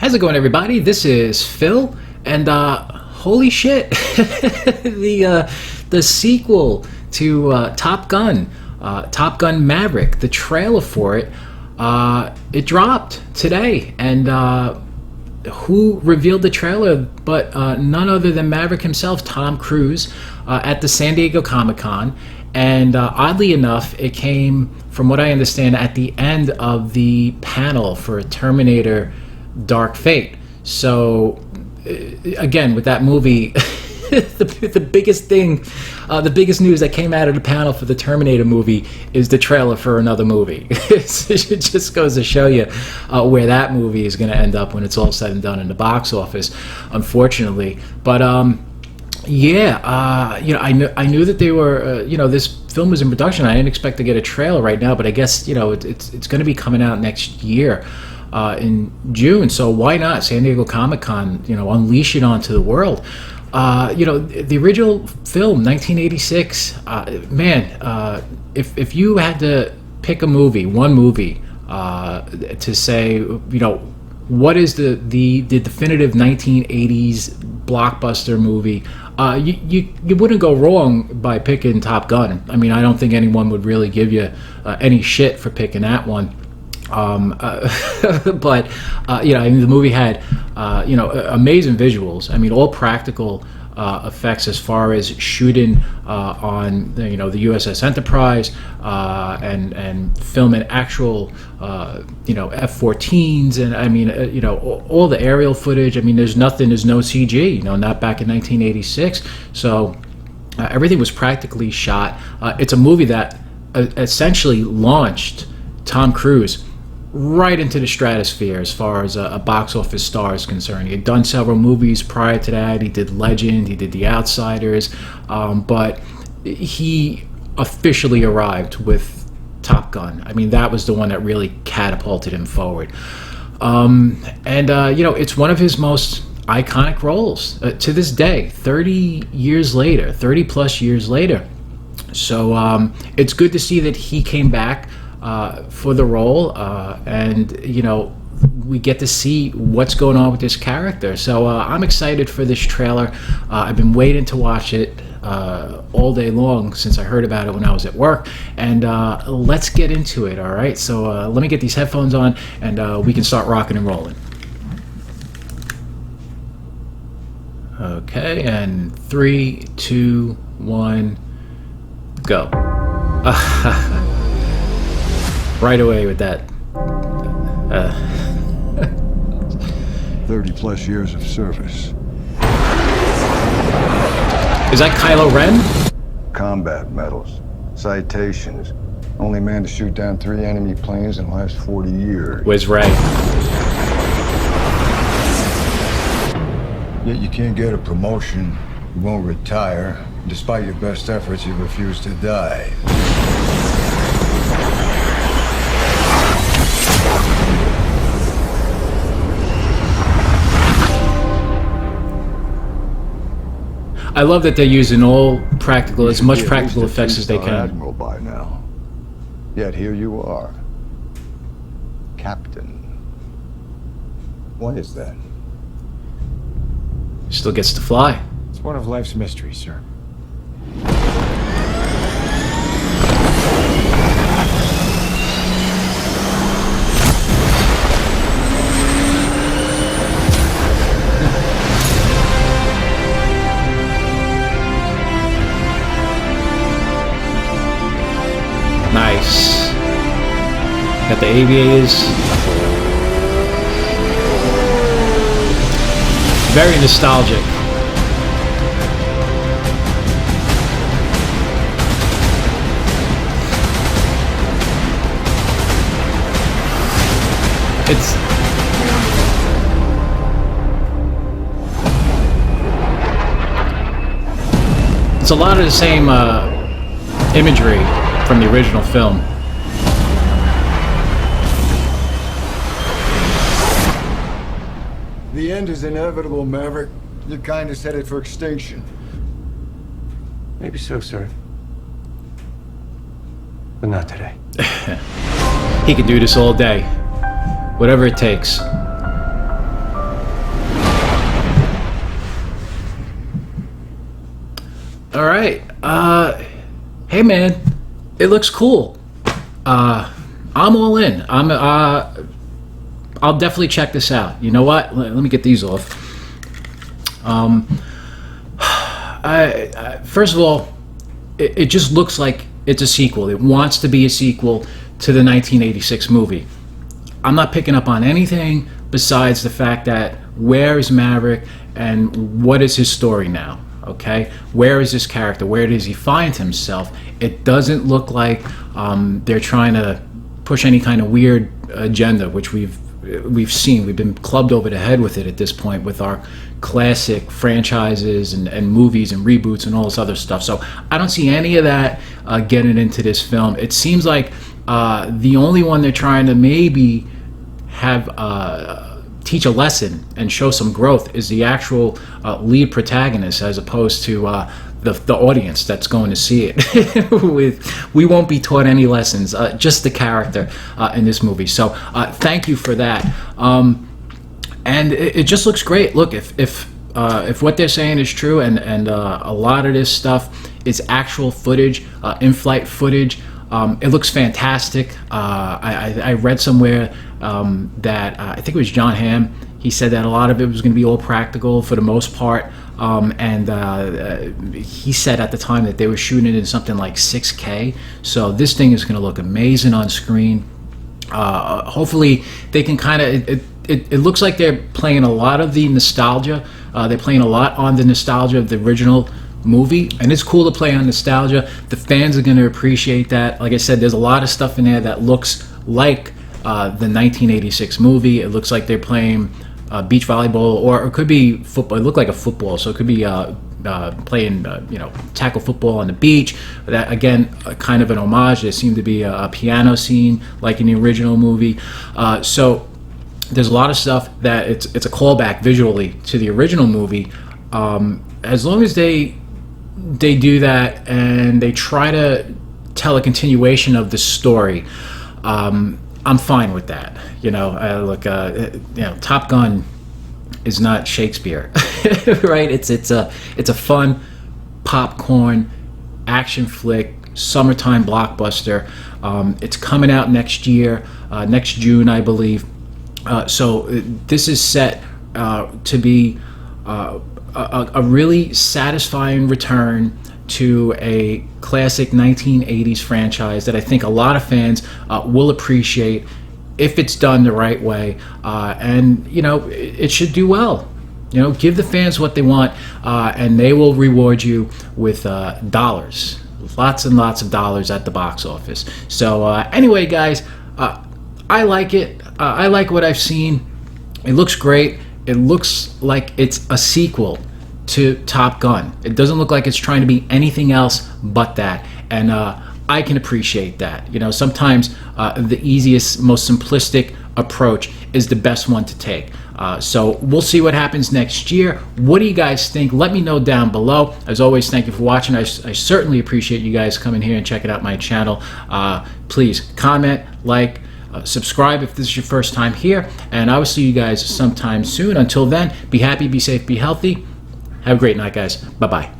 How's it going, everybody? This is Phil, and holy shit, the sequel to Top Gun, Top Gun Maverick, the trailer for it, it dropped today, and who revealed the trailer but none other than Maverick himself, Tom Cruise, at the San Diego Comic-Con. And oddly enough, it came, from what I understand, at the end of the panel for Terminator Dark Fate. So, again, with that movie, the biggest thing, the biggest news that came out of the panel for the Terminator movie is the trailer for another movie. It just goes to show you where that movie is going to end up when it's all said and done in the box office, unfortunately. But yeah, I knew that they were, this film was in production. I didn't expect to get a trailer right now, but I guess, it's going to be coming out next year in June. So why not? San Diego Comic-Con, unleash it onto the world. The original film, 1986, if you had to pick one movie, to say, what is the definitive 1980s blockbuster movie, you wouldn't go wrong by picking Top Gun. I mean, I don't think anyone would really give you any shit for picking that one. But the movie had amazing visuals. I mean, all practical effects as far as shooting on the USS Enterprise and filming actual F-14s, and I mean all the aerial footage. I mean, there's no CG, not back in 1986. So everything was practically shot. It's a movie that essentially launched Tom Cruise right into the stratosphere as far as a box office star is concerned. He had done several movies prior to that. He did Legend, he did The Outsiders, but he officially arrived with Top Gun. I mean, that was the one that really catapulted him forward. It's one of his most iconic roles to this day, 30 plus years later. So it's good to see that he came back for the role, and we get to see what's going on with this character. So I'm excited for this trailer. I've been waiting to watch it all day long since I heard about it when I was at work, and let's get into it. All right, so let me get these headphones on, and we can start rocking and rolling. Okay, and 3, 2, 1, go. Right away with that. 30 plus years of service. Is that Kylo Ren? Combat medals, citations. Only man to shoot down 3 enemy planes in the last 40 years. Where's Ray? Yet you can't get a promotion. You won't retire. Despite your best efforts, you refuse to die. I love that they're using all practical, as much practical effects as they can. Admiral by now. Yet here you are, Captain. Why is that? Still gets to fly. It's one of life's mysteries, sir. Nice. Got the aviators. Very nostalgic. It's a lot of the same imagery from the original film. The end is inevitable, Maverick. Your kind is headed for extinction. Maybe so, sir. But not today. He can do this all day. Whatever it takes. All right. Hey man, it looks cool. I'm all in. I'll definitely check this out. You know what? Let me get these off. First of all, it just looks like it's a sequel. It wants to be a sequel to the 1986 movie. I'm not picking up on anything besides the fact that where is Maverick and what is his story now? Okay, where is this character? Where does he find himself? It doesn't look like they're trying to push any kind of weird agenda, which we've seen. We've been clubbed over the head with it at this point with our classic franchises and movies and reboots and all this other stuff. So I don't see any of that getting into this film. It seems like the only one they're trying to maybe have teach a lesson and show some growth is the actual lead protagonist, as opposed to the audience that's going to see it. We won't be taught any lessons, just the character in this movie. So thank you for that. And it just looks great. Look, if what they're saying is true, and a lot of this stuff is actual footage, in-flight footage, it looks fantastic. I read somewhere that I think it was John Hamm. He said that a lot of it was going to be all practical for the most part, and he said at the time that they were shooting it in something like 6K. So this thing is going to look amazing on screen. Hopefully they can kind of. It looks like they're playing a lot of the nostalgia. They're playing a lot on the nostalgia of the original movie, and it's cool to play on nostalgia. The fans are going to appreciate that. Like I said, there's a lot of stuff in there that looks like the 1986 movie. It looks like they're playing beach volleyball, or it could be football. It looked like a football, so it could be playing tackle football on the beach. That again, kind of an homage. There seemed to be a piano scene like in the original movie. So there's a lot of stuff that it's a callback visually to the original movie. As long as they do that and they try to tell a continuation of the story, I'm fine with that. Top Gun is not Shakespeare, right? It's a fun popcorn action flick, summertime blockbuster. It's coming out next year, next June, I believe. So this is set to be a really satisfying return to a classic 1980s franchise that I think a lot of fans will appreciate if it's done the right way. And it should do well. Give the fans what they want, and they will reward you with dollars, lots and lots of dollars at the box office. So anyway, guys, I like it. I like what I've seen. It looks great. It looks like it's a sequel to Top Gun. It doesn't look like it's trying to be anything else but that. And I can appreciate that. Sometimes the easiest, most simplistic approach is the best one to take. So we'll see what happens next year. What do you guys think? Let me know down below. As always, thank you for watching. I certainly appreciate you guys coming here and checking out my channel. Please comment, like, subscribe if this is your first time here, and I will see you guys sometime soon. Until then, be happy, be safe, be healthy. Have a great night, guys. Bye-bye.